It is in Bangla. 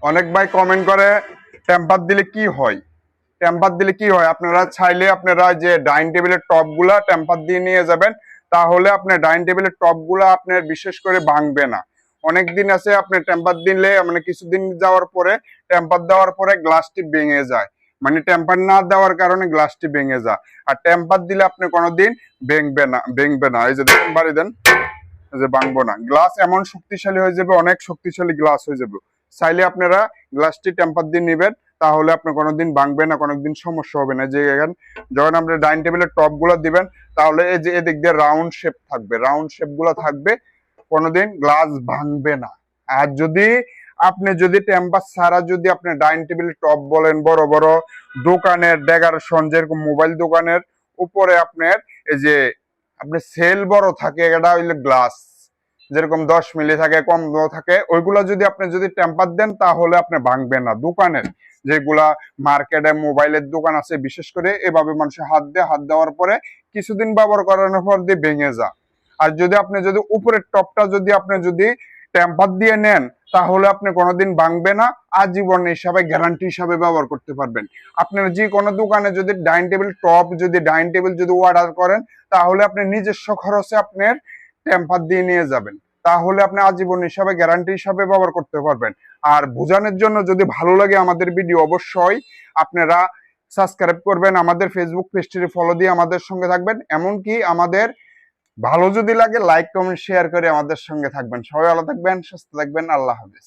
অনেক ভাই কমেন্ট করে টেম্পার দিলে কি হয়। টেম্পার দিলে কি হয়, আপনারা চাইলে আপনারা যে ডাইনিং টেবিলের টপ গুলা টেম্পার দিয়ে নিয়ে যাবেন, তাহলে আপনার ডাইনিং টেবিলের টপ গুলা আপনার বিশেষ করে ভাঙবে না। অনেক দিন আছে আপনি টেম্পার দিলে মানে কিছুদিন যাওয়ার পরে টেম্পার দেওয়ার পরে গ্লাসটি ভেঙে যায়, মানে টেম্পার না দেওয়ার কারণে গ্লাসটি ভেঙে যায়। আর টেম্পার দিলে আপনি কোনোদিন ভেঙবে না। এই যে দেখেন, বাড়ি দেন, যে ভাঙবো না। গ্লাস এমন শক্তিশালী হয়ে যাবে, অনেক শক্তিশালী গ্লাস হয়ে যাবে। চাইলে আপনারা গ্লাসটি টেম্পার দিয়ে নেবেন, তাহলে আপনি কোনোদিন ভাঙবে না, কোনোদিন সমস্যা হবে না। যে যখন আপনি ডাইনিং টেবিলের টপ গুলো দিবেন, তাহলে এই যে এদিক দিয়ে রাউন্ড শেপ থাকবে, রাউন্ড শেপ গুলো থাকবে, কোনোদিন গ্লাস ভাঙবে না। আর যদি টেম্পার ছাড়া যদি আপনি ডাইনিং টেবিলের টপ বলেন, বড় বড় দোকানের ডেকোরেশন, যেরকম মোবাইল দোকানের উপরে আপনার এই যে আপনার সেল বড় থাকে, এটা হইলে গ্লাস যেরকম 10 মিলি থাকে, কম থাকে, ওইগুলা যদি টেম্পার দেন, তাহলে আপনি ভাঙবে না। দোকানের যেগুলা মার্কেটে মোবাইলের দোকান আছে, বিশেষ করে এভাবে মানুষের হাত দেওয়ার পরে কিছুদিন ব্যবহার করানোর পর দিয়ে ভেঙে যা। আর যদি উপরের টপটা যদি টেম্পার দিয়ে নেন, তাহলে আপনি কোনোদিন ভাঙবে না, আজীবন হিসাবে গ্যারান্টি হিসাবে ব্যবহার করতে পারবেন। আপনার যে কোনো দোকানে যদি ডাইনিং টেবিল যদি অর্ডার করেন, তাহলে আপনি নিজস্ব খরচে আপনার টেম্পার দিয়ে নিয়ে যাবেন, তাহলে আপনি আজীবন হিসাবে গ্যারান্টি হিসাবে ব্যবহার করতে পারবেন। আর বোঝানোর জন্য যদি ভালো লাগে আমাদের ভিডিও, অবশ্যই আপনারা সাবস্ক্রাইব করবেন, আমাদের ফেসবুক পেজটি ফলো দিয়ে আমাদের সঙ্গে থাকবেন। এমনকি আমাদের ভালো যদি লাগে লাইক কমেন্ট শেয়ার করে আমাদের সঙ্গে থাকবেন। সবাই ভালো থাকবেন, সুস্থ থাকবেন। আল্লাহ হাফেজ।